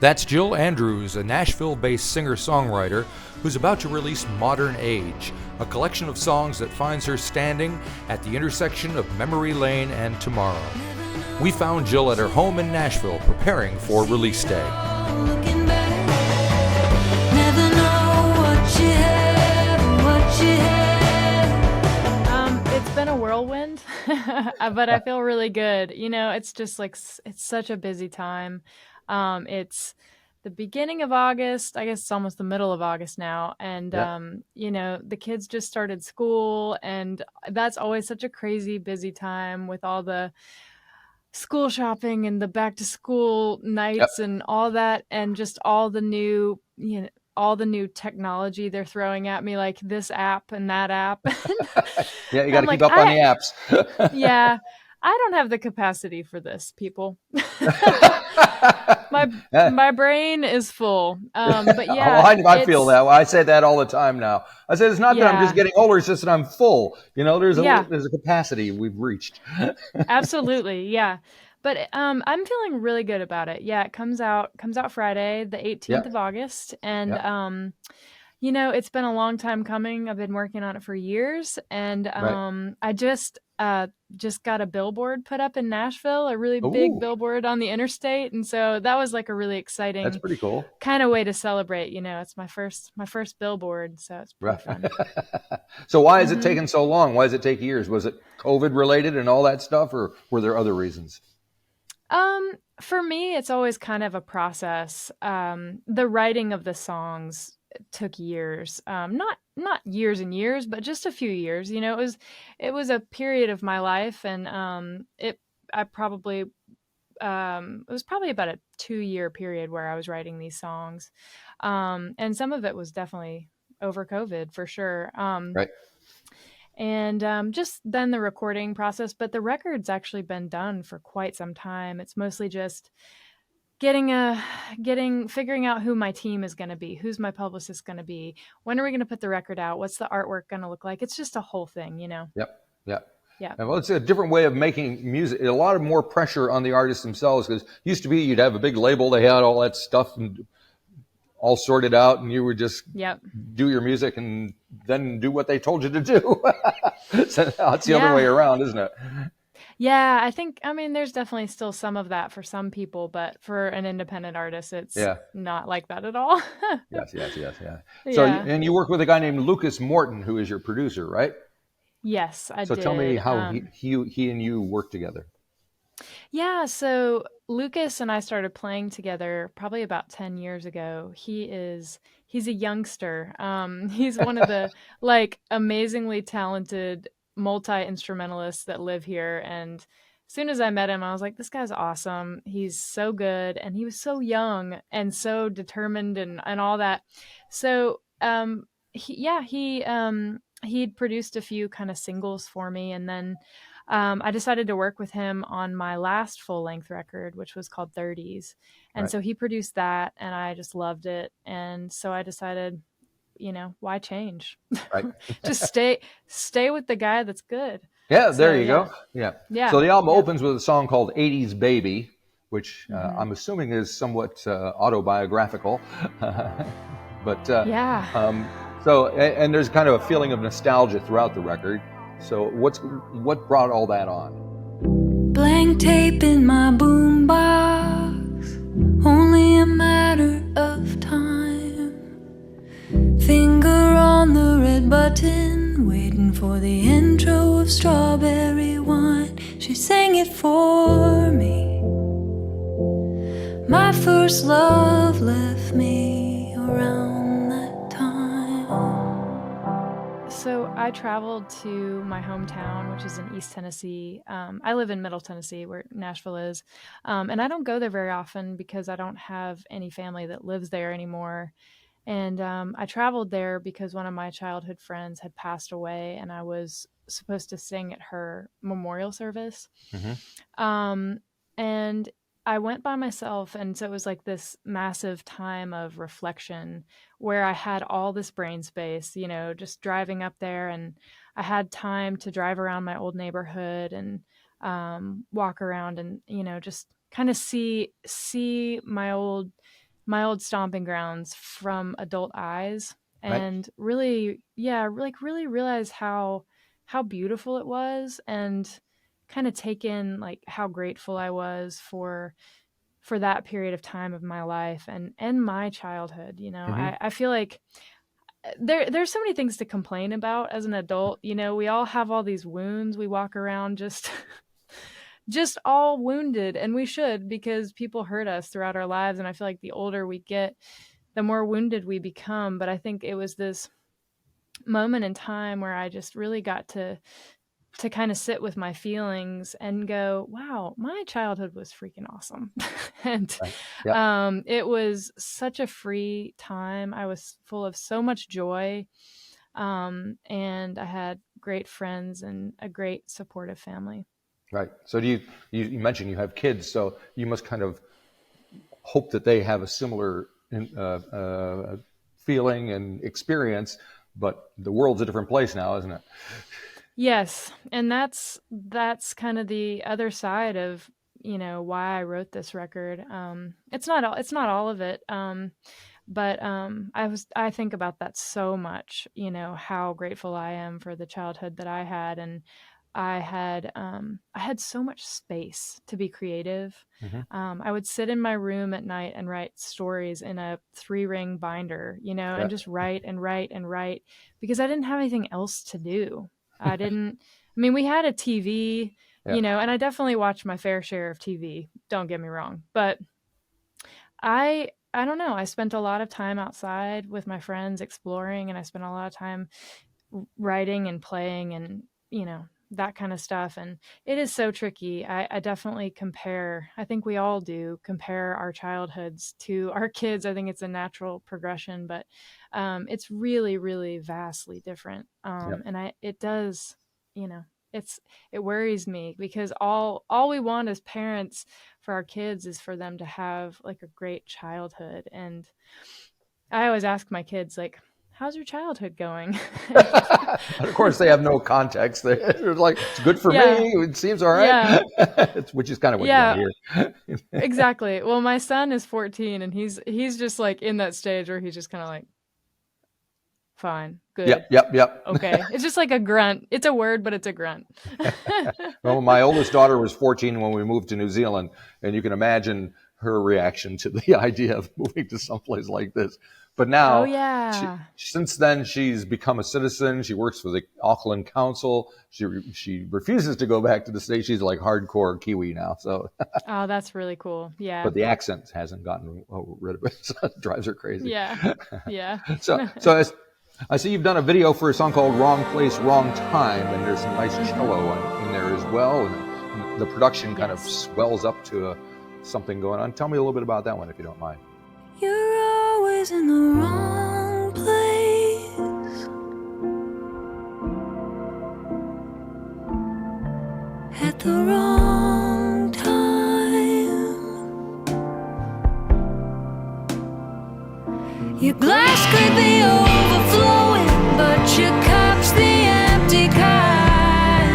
That's Jill Andrews, a Nashville-based singer-songwriter who's about to release Modern Age, a collection of songs that finds her standing at the intersection of memory lane and tomorrow. We found Jill at her home in Nashville preparing for release day. It's been a whirlwind, but I feel really good. You know, it's just like, it's such a busy time. It's the beginning of August. I guess it's almost the middle of August now. And, you know, the kids just started school, and that's always such a crazy busy time with all the school shopping and the back to school nights and all that, and just all the new, you know, all the new technology they're throwing at me, like this app and that app. Yeah, you got to keep up on the apps. Yeah, I don't have the capacity for this, people. My brain is full. But yeah, I feel that. I say that all the time now. I said it's not that I'm just getting older; it's just that I'm full. You know, there's a capacity we've reached. Absolutely, yeah. But I'm feeling really good about it. Yeah, it comes out Friday, the 18th of August, and you know, it's been a long time coming. I've been working on it for years, and I just got a billboard put up in Nashville, a really big billboard on the interstate, and so that was like a really exciting, that's pretty cool, kind of way to celebrate. You know, it's my first billboard, so it's pretty fun. So why is it taking so long? Why does it take years? Was it COVID related and all that stuff, or were there other reasons? For me, it's always kind of a process. The writing of the songs took years, not years and years, but just a few years. You know, it was a period of my life, and it was probably about a 2-year period where I was writing these songs, and some of it was definitely over COVID for sure. And just then the recording process, but the record's actually been done for quite some time. It's mostly just figuring out who my team is going to be, who's my publicist going to be, when are we going to put the record out, what's the artwork going to look like. It's just a whole thing, you know. Yeah. Well, it's a different way of making music. A lot of more pressure on the artists themselves, because used to be you'd have a big label, they had all that stuff and all sorted out, and you would just do your music and then do what they told you to do. So now it's the other way around, isn't it? Yeah, I mean, there's definitely still some of that for some people, but for an independent artist, it's not like that at all. Yes. So, and you work with a guy named Lucas Morton, who is your producer, right? Yes, I did. So tell me how he and you work together. Yeah, so Lucas and I started playing together probably about 10 years ago. He's a youngster. He's one of the like amazingly talented multi-instrumentalists that live here. And as soon as I met him, I was like, this guy's awesome. He's so good. And he was so young and so determined and all that. So he'd produced a few kind of singles for me. And then I decided to work with him on my last full-length record, which was called 30s. And so he produced that, and I just loved it. And so I decided, you know, why change? Right. Just stay with the guy that's good. Yeah, there you go. Yeah. So the album opens with a song called 80s Baby, which I'm assuming is somewhat autobiographical. But so, and there's kind of a feeling of nostalgia throughout the record. So what brought all that on? Blank tape in my boombox, only a matter of time. Finger on the red button, waiting for the intro of Strawberry Wine. She sang it for me. My first love left me around that time. So I traveled to my hometown, which is in East Tennessee. I live in Middle Tennessee, where Nashville is. And I don't go there very often because I don't have any family that lives there anymore. And I traveled there because one of my childhood friends had passed away, and I was supposed to sing at her memorial service. And I went by myself, and so it was like this massive time of reflection where I had all this brain space, you know, just driving up there, and I had time to drive around my old neighborhood and walk around and, you know, just kind of see my old my old stomping grounds from adult eyes, Right. and really, really realize how beautiful it was, and kind of take in like how grateful I was for that period of time of my life and my childhood. Mm-hmm. I feel like there's so many things to complain about as an adult. We all have all these wounds. We walk around just just all wounded, and we should, because people hurt us throughout our lives, and I feel like the older we get, the more wounded we become. But I think it was this moment in time where I just really got to kind of sit with my feelings and go, wow, my childhood was freaking awesome. And Right. Yep. it was such a free time. I was full of so much joy. And I had great friends and a great supportive family. Right. So you mentioned you have kids, so you must kind of hope that they have a similar feeling and experience, but the world's a different place now, isn't it? Yes. And that's kind of the other side of, why I wrote this record. It's not all of it. But I think about that so much, how grateful I am for the childhood that I had. And I had so much space to be creative. Mm-hmm. I would sit in my room at night and write stories in a 3-ring binder, and just write and write and write, because I didn't have anything else to do. We had a TV, and I definitely watched my fair share of TV. Don't get me wrong, but I don't know. I spent a lot of time outside with my friends exploring, and I spent a lot of time writing and playing and, that kind of stuff. And it is so tricky. I definitely compare. I think we all do compare our childhoods to our kids. I think it's a natural progression, but it's really, really vastly different. And it does, it worries me, because all we want as parents for our kids is for them to have like a great childhood. And I always ask my kids, like, how's your childhood going? Of course, they have no context. They're like, it's good for me. It seems all right. Which is kind of what you want to hear. Exactly. Well, my son is 14, and he's just like in that stage where he's just kind of like, fine, good. Yep. Okay. It's just like a grunt. It's a word, but it's a grunt. Well, my oldest daughter was 14 when we moved to New Zealand, and you can imagine her reaction to the idea of moving to someplace like this. But now, since then, she's become a citizen. She works for the Auckland Council. She refuses to go back to the States. She's like hardcore Kiwi now. So. Oh, that's really cool. Yeah. But the accent hasn't gotten rid of it. So it drives her crazy. Yeah. So I see you've done a video for a song called "Wrong Place, Wrong Time," and there's some nice cello in there as well. And the production kind of swells up to something going on. Tell me a little bit about that one, if you don't mind. You're always in the wrong place at the wrong time. Your glass could be overflowing, but your cup's the empty kind.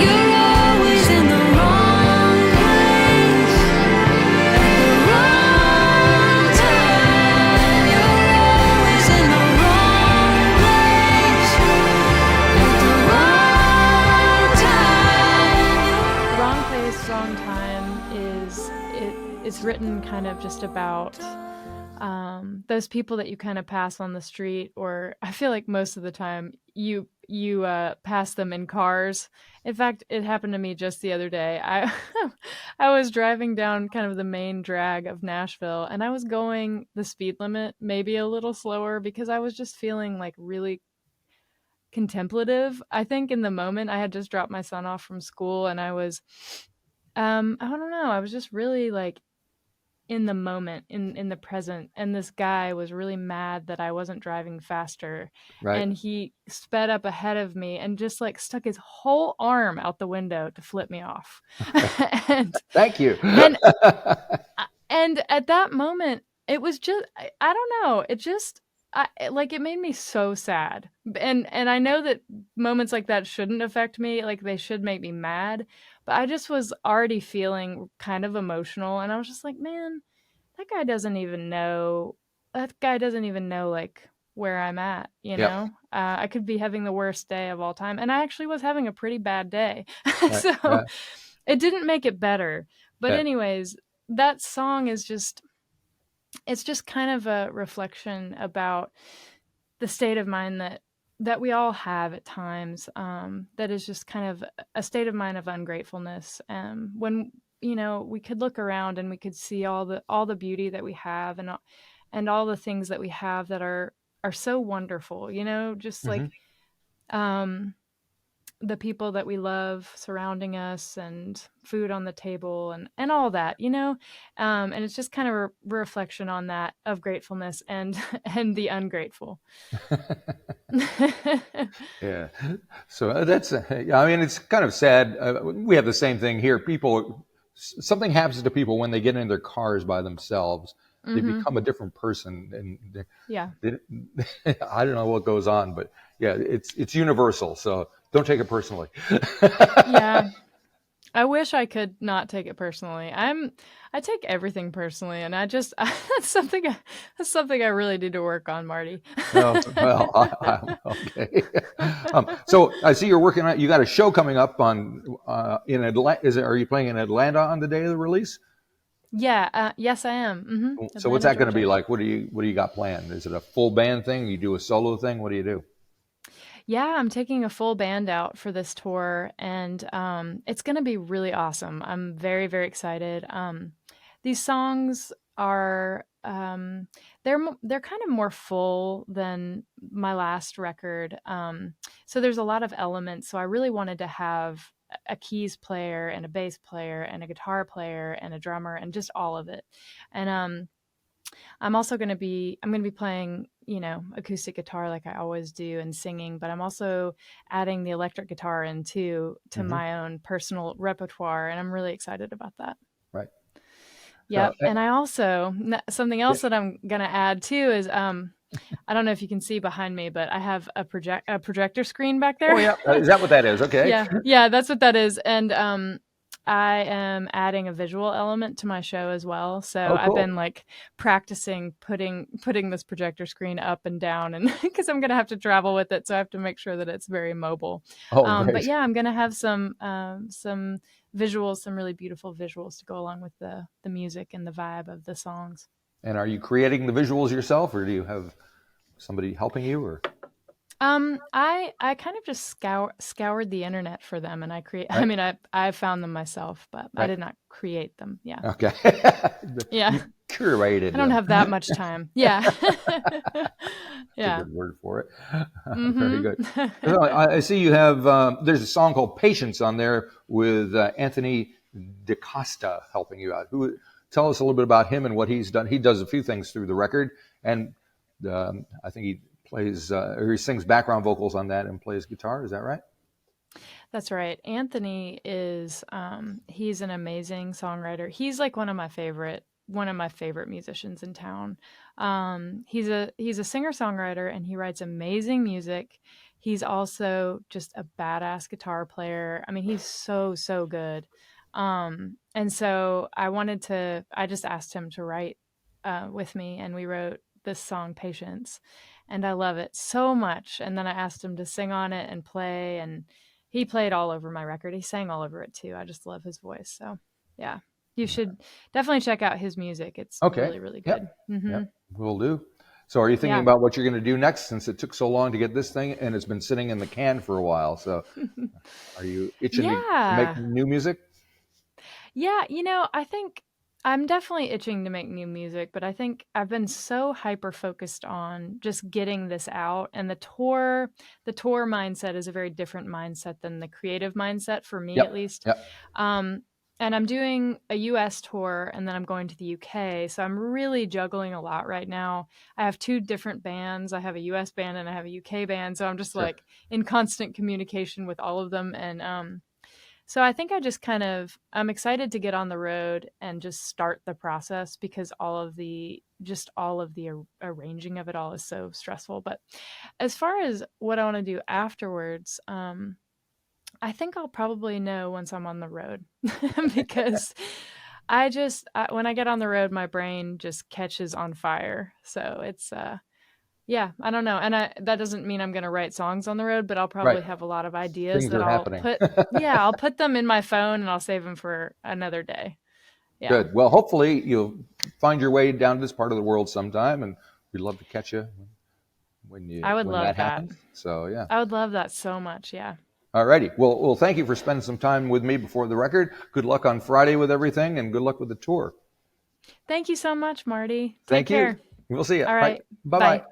You're always in the wrong place at the wrong time. You're always in the wrong place at the wrong time. Wrong Place, Wrong Time is written kind of just about those people that you kind of pass on the street, or I feel like most of the time you pass them in cars. In fact, it happened to me just the other day. I was driving down kind of the main drag of Nashville, and I was going the speed limit, maybe a little slower, because I was just feeling like really contemplative. I think in the moment I had just dropped my son off from school, and I was I don't know, I was just really like in the moment, in the present, and this guy was really mad that I wasn't driving faster. Right. And he sped up ahead of me and just like stuck his whole arm out the window to flip me off. And thank you. And at that moment, it was just, I don't know, it just it made me so sad. And I know that moments like that shouldn't affect me, like they should make me mad, but I just was already feeling kind of emotional, and I was just like, man, that guy doesn't even know like where I'm at, you Yep. know? I could be having the worst day of all time, and I actually was having a pretty bad day. Right. So Yeah. it didn't make it better. But Yeah. anyways, that song is just, it's just kind of a reflection about the state of mind that we all have at times, that is just kind of a state of mind of ungratefulness. When, you know, we could look around and we could see all the beauty that we have, and all the things that we have that are so wonderful, you know, just like the people that we love surrounding us, and food on the table, and all that, you know. And it's just kind of a reflection on that, of gratefulness and and the ungrateful. Yeah. So that's, I mean, it's kind of sad. We have the same thing here. Something happens to people when they get in their cars by themselves. They become a different person, and I don't know what goes on, but yeah, it's universal. So don't take it personally. Yeah. I wish I could not take it personally. I take everything personally, and I just that's something I really need to work on, Marty. Well, okay. So I see you're working on. You got a show coming up on in Atlanta. Are you playing in Atlanta on the day of the release? Yeah. Yes, I am. So Atlanta, what's that going to be Georgia. like? What do you got planned? Is it a full band thing? You do a solo thing? What do you do? Yeah, I'm taking a full band out for this tour, and it's going to be really awesome. I'm very, very excited. These songs are they're kind of more full than my last record. So there's a lot of elements. So I really wanted to have a keys player and a bass player and a guitar player and a drummer and just all of it. And I'm going to be playing, you know, acoustic guitar like I always do, and singing, but I'm also adding the electric guitar in too, to my own personal repertoire, and I'm really excited about that. Right. Yep. And I also, something else that I'm going to add too is, I don't know if you can see behind me, but I have a projector screen back there. Oh yeah. Is that what that is? Okay. Yeah, that's what that is. And I am adding a visual element to my show as well. So cool. I've been like practicing putting this projector screen up and down, and because I'm going to have to travel with it, so I have to make sure that it's very mobile. Great. But yeah, I'm going to have some visuals, some really beautiful visuals to go along with the music and the vibe of the songs. And are you creating the visuals yourself, or do you have somebody helping you, or? I kind of just scoured the internet for them, and I create. Right. I mean, I found them myself, but right. I did not create them. Yeah. Okay. Yeah. You curated. I don't have that much time. Yeah. Yeah. That's a good word for it. Very good. I see you have. There's a song called "Patience" on there with Anthony DaCosta helping you out. Tell us a little bit about him and what he's done. He does a few things through the record, and I think he plays or he sings background vocals on that and plays guitar. Is that right? That's right. Anthony is he's an amazing songwriter. He's like one of my favorite musicians in town. He's a singer-songwriter, and he writes amazing music. He's also just a badass guitar player. I mean, he's so good. And so I just asked him to write with me, and we wrote this song "Patience," and I love it so much. And then I asked him to sing on it and play, and he played all over my record. He sang all over it too. I just love his voice. So yeah, you should definitely check out his music. It's really, really good. Yep. Yep. Will do. So are you thinking about what you're going to do next, since it took so long to get this thing and it's been sitting in the can for a while? So are you itching to make new music? Yeah, you know, I think I'm definitely itching to make new music, but I think I've been so hyper focused on just getting this out, and the tour mindset is a very different mindset than the creative mindset for me, at least. Yep. And I'm doing a US tour, and then I'm going to the UK. So I'm really juggling a lot right now. I have 2 different bands. I have a US band and I have a UK band. So I'm just like in constant communication with all of them. And so I think I'm excited to get on the road and just start the process, because all of the arranging of it all is so stressful. But as far as what I want to do afterwards, I think I'll probably know once I'm on the road, because when I get on the road, my brain just catches on fire. So it's, yeah, I don't know. And that doesn't mean I'm going to write songs on the road, but I'll probably have a lot of ideas Things that are I'll happening. I'll put them in my phone and I'll save them for another day. Yeah. Good. Well, hopefully you'll find your way down to this part of the world sometime, and we'd love to catch you when that happens. So, yeah. I would love that so much. Yeah. All righty. Well, thank you for spending some time with me before the record. Good luck on Friday with everything, and good luck with the tour. Thank you so much, Marty. Thank Take care. We'll see you. All right. Bye-bye. Bye.